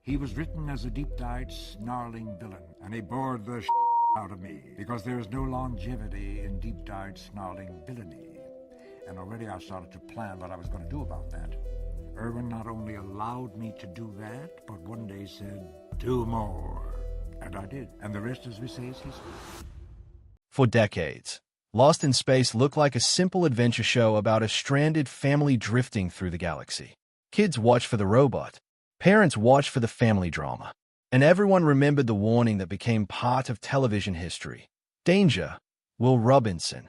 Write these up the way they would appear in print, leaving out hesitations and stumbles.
He was written as a deep-dyed, snarling villain, and he bored the out of me, because there is no longevity in deep-dyed, snarling villainy. And already I started to plan what I was going to do about that. Irwin not only allowed me to do that, but one day said, "Do more." And I did. And the rest, as we say, is history. For decades, Lost in Space looked like a simple adventure show about a stranded family drifting through the galaxy. Kids watched for the robot. Parents watched for the family drama. And everyone remembered the warning that became part of television history. Danger, Will Robinson.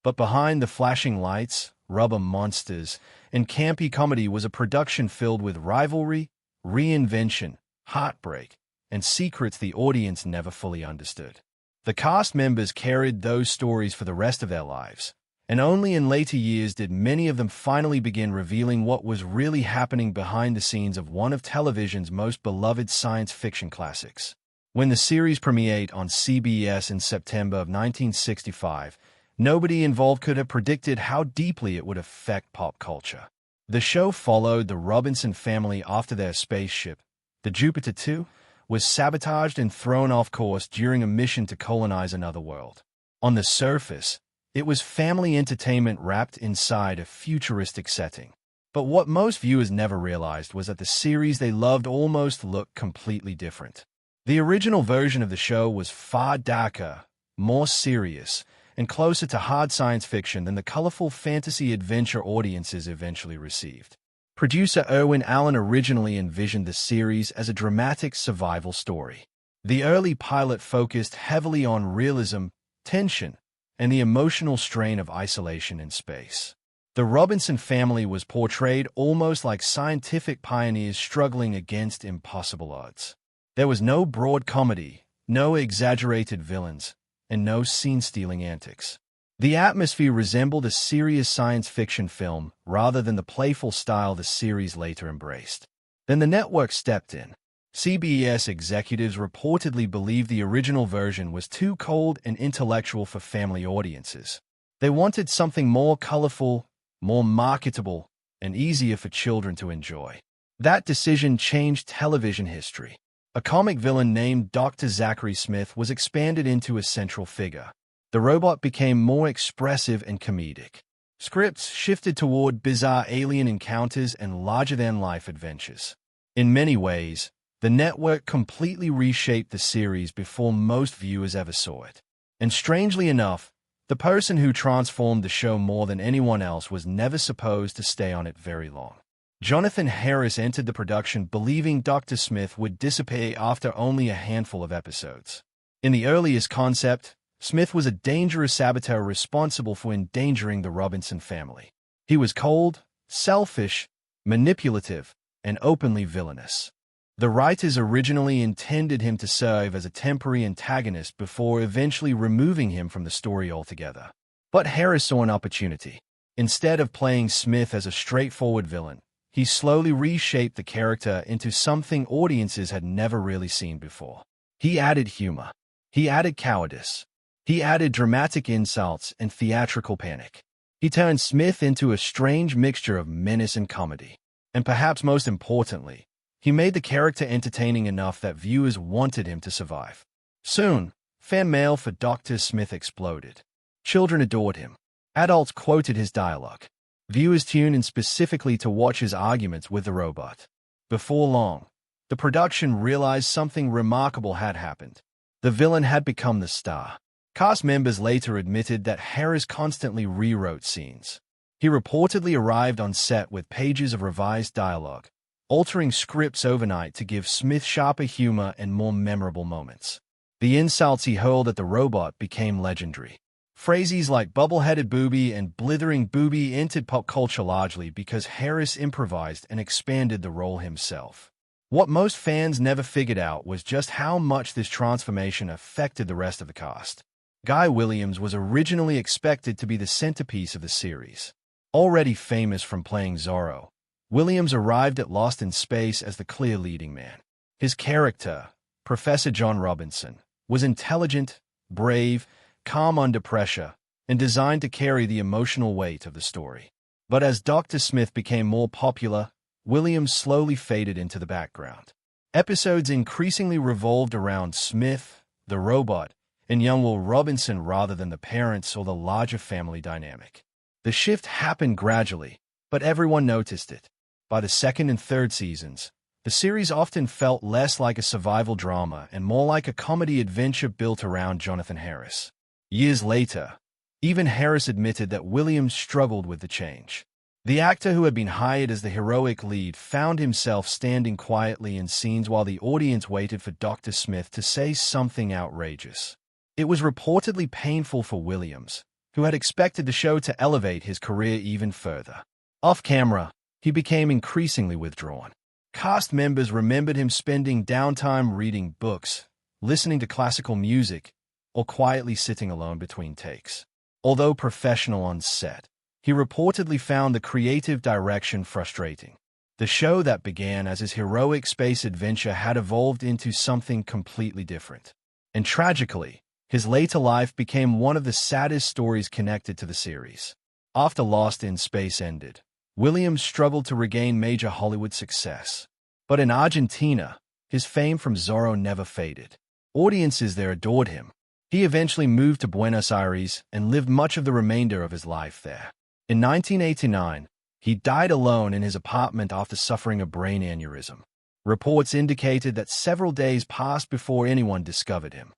But behind the flashing lights, rubber monsters, and campy comedy was a production filled with rivalry, reinvention, heartbreak, and secrets the audience never fully understood. The cast members carried those stories for the rest of their lives, and only in later years did many of them finally begin revealing what was really happening behind the scenes of one of television's most beloved science fiction classics. When the series premiered on CBS in September of 1965, nobody involved could have predicted how deeply it would affect pop culture. The show followed the Robinson family after their spaceship, the Jupiter 2, was sabotaged and thrown off course during a mission to colonize another world. On the surface, it was family entertainment wrapped inside a futuristic setting. But what most viewers never realized was that the series they loved almost looked completely different. The original version of the show was far darker, more serious, and closer to hard science fiction than the colorful fantasy adventure audiences eventually received. Producer Irwin Allen originally envisioned the series as a dramatic survival story. The early pilot focused heavily on realism, tension, and the emotional strain of isolation in space. The Robinson family was portrayed almost like scientific pioneers struggling against impossible odds. There was no broad comedy, no exaggerated villains, and no scene-stealing antics. The atmosphere resembled a serious science fiction film rather than the playful style the series later embraced. Then the network stepped in. CBS executives reportedly believed the original version was too cold and intellectual for family audiences. They wanted something more colorful, more marketable, and easier for children to enjoy. That decision changed television history. A comic villain named Dr. Zachary Smith was expanded into a central figure. The robot became more expressive and comedic. Scripts shifted toward bizarre alien encounters and larger-than-life adventures. In many ways, the network completely reshaped the series before most viewers ever saw it. And strangely enough, the person who transformed the show more than anyone else was never supposed to stay on it very long. Jonathan Harris entered the production believing Dr. Smith would disappear after only a handful of episodes. In the earliest concept, Smith was a dangerous saboteur responsible for endangering the Robinson family. He was cold, selfish, manipulative, and openly villainous. The writers originally intended him to serve as a temporary antagonist before eventually removing him from the story altogether. But Harris saw an opportunity. Instead of playing Smith as a straightforward villain, he slowly reshaped the character into something audiences had never really seen before. He added humor. He added cowardice. He added dramatic insults and theatrical panic. He turned Smith into a strange mixture of menace and comedy. And perhaps most importantly, he made the character entertaining enough that viewers wanted him to survive. Soon, fan mail for Dr. Smith exploded. Children adored him. Adults quoted his dialogue. Viewers tuned in specifically to watch his arguments with the robot. Before long, the production realized something remarkable had happened. The villain had become the star. Cast members later admitted that Harris constantly rewrote scenes. He reportedly arrived on set with pages of revised dialogue, altering scripts overnight to give Smith sharper humor and more memorable moments. The insults he hurled at the robot became legendary. Phrases like bubble-headed booby and blithering booby entered pop culture largely because Harris improvised and expanded the role himself. What most fans never figured out was just how much this transformation affected the rest of the cast. Guy Williams was originally expected to be the centerpiece of the series. Already famous from playing Zorro, Williams arrived at Lost in Space as the clear leading man. His character, Professor John Robinson, was intelligent, brave, calm under pressure, and designed to carry the emotional weight of the story. But as Dr. Smith became more popular, Williams slowly faded into the background. Episodes increasingly revolved around Smith, the robot, and young Will Robinson rather than the parents or the larger family dynamic. The shift happened gradually, but everyone noticed it. By the second and third seasons, the series often felt less like a survival drama and more like a comedy adventure built around Jonathan Harris. Years later, even Harris admitted that Williams struggled with the change. The actor who had been hired as the heroic lead found himself standing quietly in scenes while the audience waited for Dr. Smith to say something outrageous. It was reportedly painful for Williams, who had expected the show to elevate his career even further. Off camera, he became increasingly withdrawn. Cast members remembered him spending downtime reading books, listening to classical music, or quietly sitting alone between takes. Although professional on set, he reportedly found the creative direction frustrating. The show that began as his heroic space adventure had evolved into something completely different. And tragically, his later life became one of the saddest stories connected to the series. After Lost in Space ended, Williams struggled to regain major Hollywood success. But in Argentina, his fame from Zorro never faded. Audiences there adored him. He eventually moved to Buenos Aires and lived much of the remainder of his life there. In 1989, he died alone in his apartment after suffering a brain aneurysm. Reports indicated that several days passed before anyone discovered him.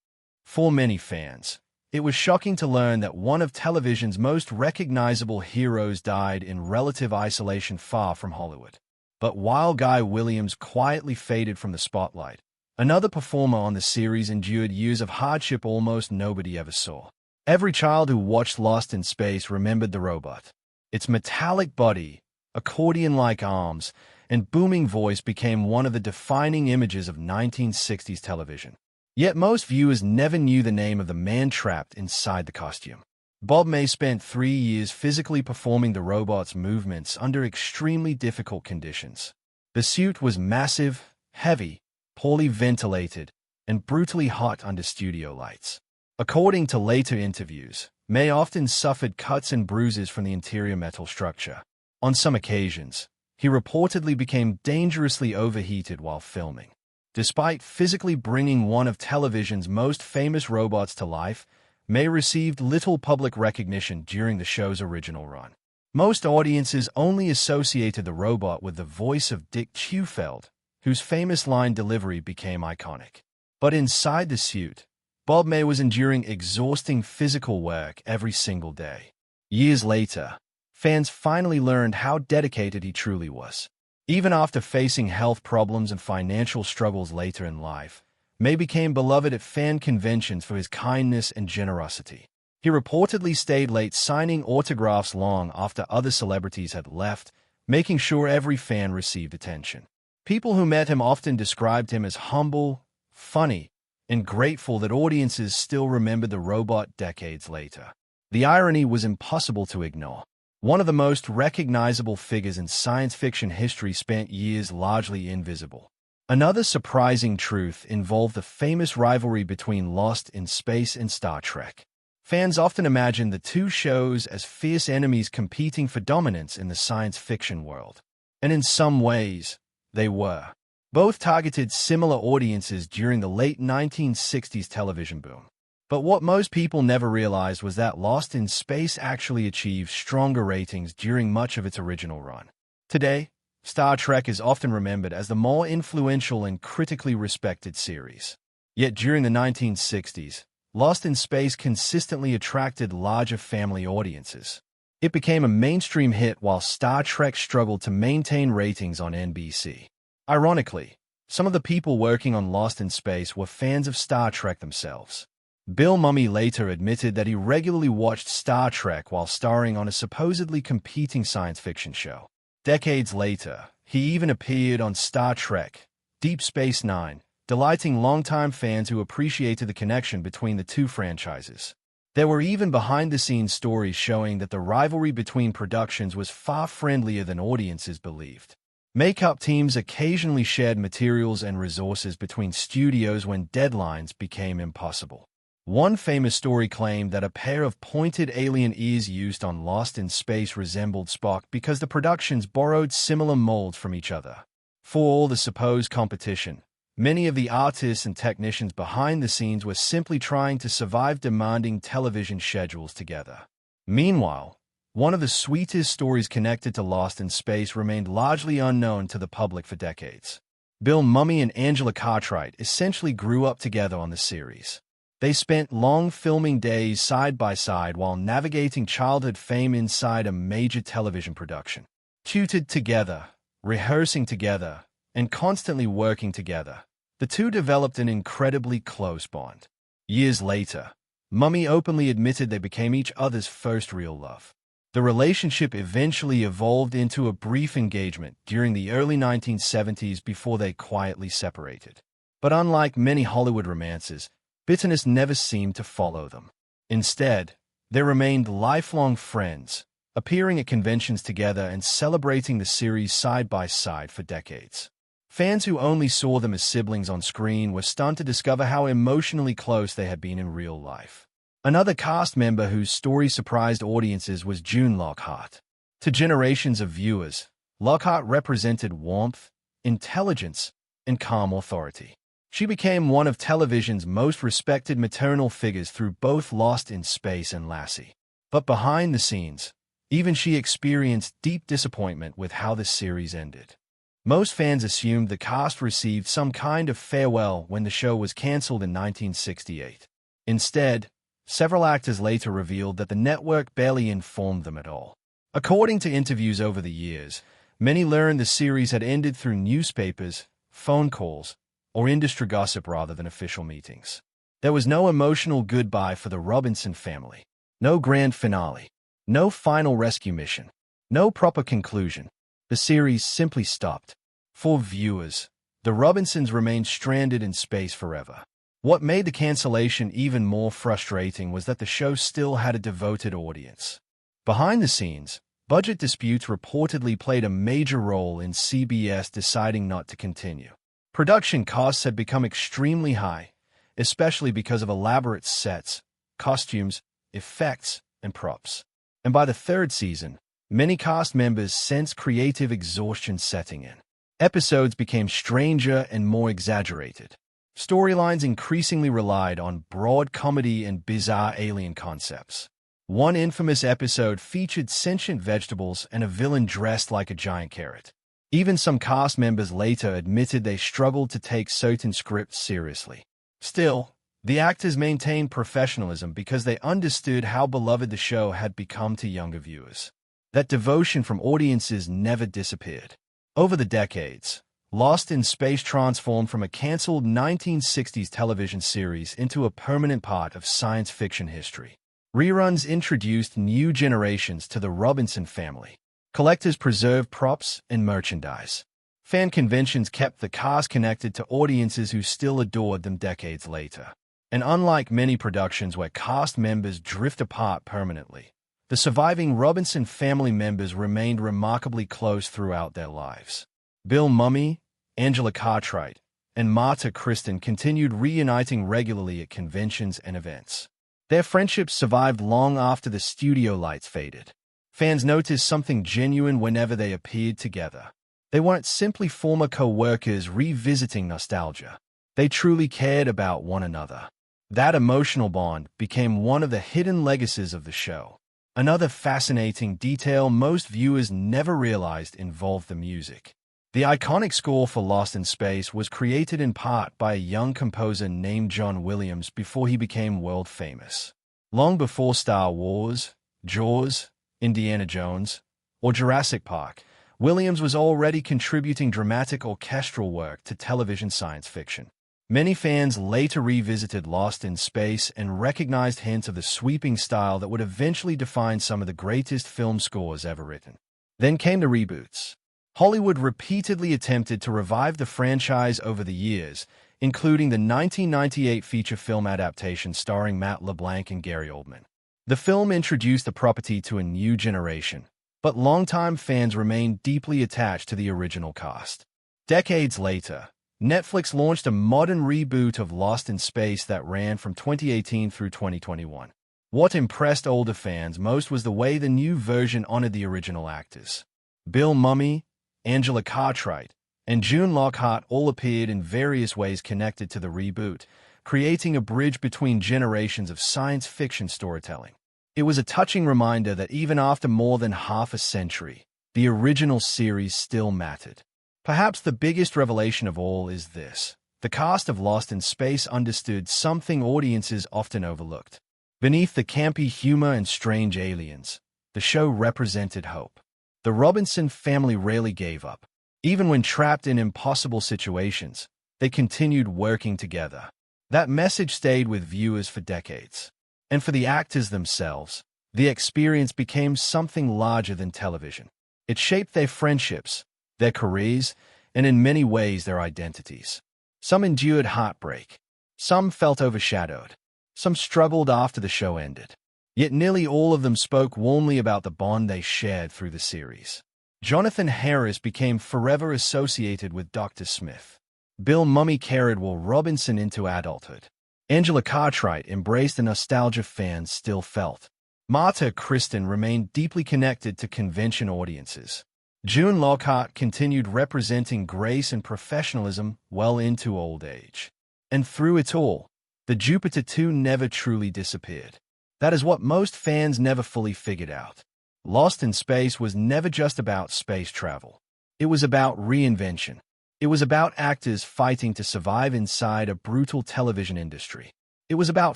For many fans, it was shocking to learn that one of television's most recognizable heroes died in relative isolation far from Hollywood. But while Guy Williams quietly faded from the spotlight, another performer on the series endured years of hardship almost nobody ever saw. Every child who watched Lost in Space remembered the robot. Its metallic body, accordion-like arms, and booming voice became one of the defining images of 1960s television. Yet most viewers never knew the name of the man trapped inside the costume. Bob May spent 3 years physically performing the robot's movements under extremely difficult conditions. The suit was massive, heavy, poorly ventilated, and brutally hot under studio lights. According to later interviews, May often suffered cuts and bruises from the interior metal structure. On some occasions, he reportedly became dangerously overheated while filming. Despite physically bringing one of television's most famous robots to life, May received little public recognition during the show's original run. Most audiences only associated the robot with the voice of Dick Neufeld, whose famous line delivery became iconic. But inside the suit, Bob May was enduring exhausting physical work every single day. Years later, fans finally learned how dedicated he truly was. Even after facing health problems and financial struggles later in life, May became beloved at fan conventions for his kindness and generosity. He reportedly stayed late signing autographs long after other celebrities had left, making sure every fan received attention. People who met him often described him as humble, funny, and grateful that audiences still remembered the robot decades later. The irony was impossible to ignore. One of the most recognizable figures in science fiction history spent years largely invisible. Another surprising truth involved the famous rivalry between Lost in Space and Star Trek. Fans often imagined the two shows as fierce enemies competing for dominance in the science fiction world. And in some ways, they were. Both targeted similar audiences during the late 1960s television boom. But what most people never realized was that Lost in Space actually achieved stronger ratings during much of its original run. Today, Star Trek is often remembered as the more influential and critically respected series. Yet during the 1960s, Lost in Space consistently attracted larger family audiences. It became a mainstream hit while Star Trek struggled to maintain ratings on NBC. Ironically, some of the people working on Lost in Space were fans of Star Trek themselves. Bill Mummy later admitted that he regularly watched Star Trek while starring on a supposedly competing science fiction show. Decades later, he even appeared on Star Trek, Deep Space Nine, delighting longtime fans who appreciated the connection between the two franchises. There were even behind-the-scenes stories showing that the rivalry between productions was far friendlier than audiences believed. Makeup teams occasionally shared materials and resources between studios when deadlines became impossible. One famous story claimed that a pair of pointed alien ears used on Lost in Space resembled Spock because the productions borrowed similar molds from each other. For all the supposed competition, Many of the artists and technicians behind the scenes were simply trying to survive demanding television schedules together. Meanwhile, one of the sweetest stories connected to Lost in Space remained largely unknown to the public for decades. Bill Mumy and Angela Cartwright essentially grew up together on the series. They spent long filming days side by side while navigating childhood fame inside a major television production. Tutored together, rehearsing together, and constantly working together, the two developed an incredibly close bond. Years later, Mumy openly admitted they became each other's first real love. The relationship eventually evolved into a brief engagement during the early 1970s before they quietly separated. But unlike many Hollywood romances, bitterness never seemed to follow them. Instead, they remained lifelong friends, appearing at conventions together and celebrating the series side by side for decades. Fans who only saw them as siblings on screen were stunned to discover how emotionally close they had been in real life. Another cast member whose story surprised audiences was June Lockhart. To generations of viewers, Lockhart represented warmth, intelligence, and calm authority. She became one of television's most respected maternal figures through both Lost in Space and Lassie. But behind the scenes, even she experienced deep disappointment with how the series ended. Most fans assumed the cast received some kind of farewell when the show was canceled in 1968. Instead, several actors later revealed that the network barely informed them at all. According to interviews over the years, many learned the series had ended through newspapers, phone calls, or industry gossip rather than official meetings. There was no emotional goodbye for the Robinson family, no grand finale, no final rescue mission, no proper conclusion. The series simply stopped. For viewers, the Robinsons remained stranded in space forever. What made the cancellation even more frustrating was that the show still had a devoted audience. Behind the scenes, budget disputes reportedly played a major role in CBS deciding not to continue. Production costs had become extremely high, especially because of elaborate sets, costumes, effects, and props. And by the third season, many cast members sensed creative exhaustion setting in. Episodes became stranger and more exaggerated. Storylines increasingly relied on broad comedy and bizarre alien concepts. One infamous episode featured sentient vegetables and a villain dressed like a giant carrot. Even some cast members later admitted they struggled to take certain scripts seriously. Still, the actors maintained professionalism because they understood how beloved the show had become to younger viewers. That devotion from audiences never disappeared. Over the decades, Lost in Space transformed from a canceled 1960s television series into a permanent part of science fiction history. Reruns introduced new generations to the Robinson family. Collectors preserved props and merchandise. Fan conventions kept the cast connected to audiences who still adored them decades later. And unlike many productions where cast members drift apart permanently, the surviving Robinson family members remained remarkably close throughout their lives. Bill Mumy, Angela Cartwright, and Marta Kristen continued reuniting regularly at conventions and events. Their friendships survived long after the studio lights faded. Fans noticed something genuine whenever they appeared together. They weren't simply former co-workers revisiting nostalgia. They truly cared about one another. That emotional bond became one of the hidden legacies of the show. Another fascinating detail most viewers never realized involved the music. The iconic score for Lost in Space was created in part by a young composer named John Williams before he became world famous. Long before Star Wars, Jaws, Indiana Jones, or Jurassic Park, Williams was already contributing dramatic orchestral work to television science fiction. Many fans later revisited Lost in Space and recognized hints of the sweeping style that would eventually define some of the greatest film scores ever written. Then came the reboots. Hollywood repeatedly attempted to revive the franchise over the years, including the 1998 feature film adaptation starring Matt LeBlanc and Gary Oldman. The film introduced the property to a new generation, but longtime fans remained deeply attached to the original cast. Decades later, Netflix launched a modern reboot of Lost in Space that ran from 2018 through 2021. What impressed older fans most was the way the new version honored the original actors. Bill Mumy, Angela Cartwright, and June Lockhart all appeared in various ways connected to the reboot, creating a bridge between generations of science fiction storytelling. It was a touching reminder that even after more than half a century, the original series still mattered. Perhaps the biggest revelation of all is this. The cast of Lost in Space understood something audiences often overlooked. Beneath the campy humor and strange aliens, the show represented hope. The Robinson family rarely gave up. Even when trapped in impossible situations, they continued working together. That message stayed with viewers for decades. And for the actors themselves, the experience became something larger than television. It shaped their friendships, their careers, and in many ways their identities. Some endured heartbreak. Some felt overshadowed. Some struggled after the show ended. Yet nearly all of them spoke warmly about the bond they shared through the series. Jonathan Harris became forever associated with Dr. Smith. Bill "Mummy" Carradwell Robinson into adulthood. Angela Cartwright embraced the nostalgia fans still felt. Marta Kristen remained deeply connected to convention audiences. June Lockhart continued representing grace and professionalism well into old age. And through it all, the Jupiter 2 never truly disappeared. That is what most fans never fully figured out. Lost in Space was never just about space travel. It was about reinvention. It was about actors fighting to survive inside a brutal television industry. It was about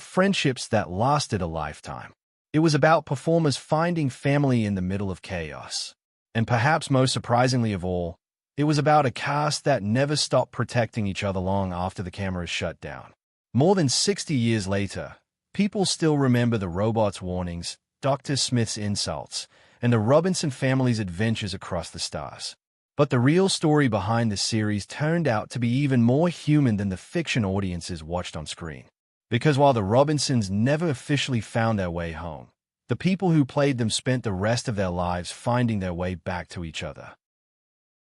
friendships that lasted a lifetime. It was about performers finding family in the middle of chaos. And perhaps most surprisingly of all, it was about a cast that never stopped protecting each other long after the cameras shut down. More than 60 years later, people still remember the robot's warnings, Dr. Smith's insults, and the Robinson family's adventures across the stars. But the real story behind the series turned out to be even more human than the fiction audiences watched on screen. Because while the Robinsons never officially found their way home, the people who played them spent the rest of their lives finding their way back to each other.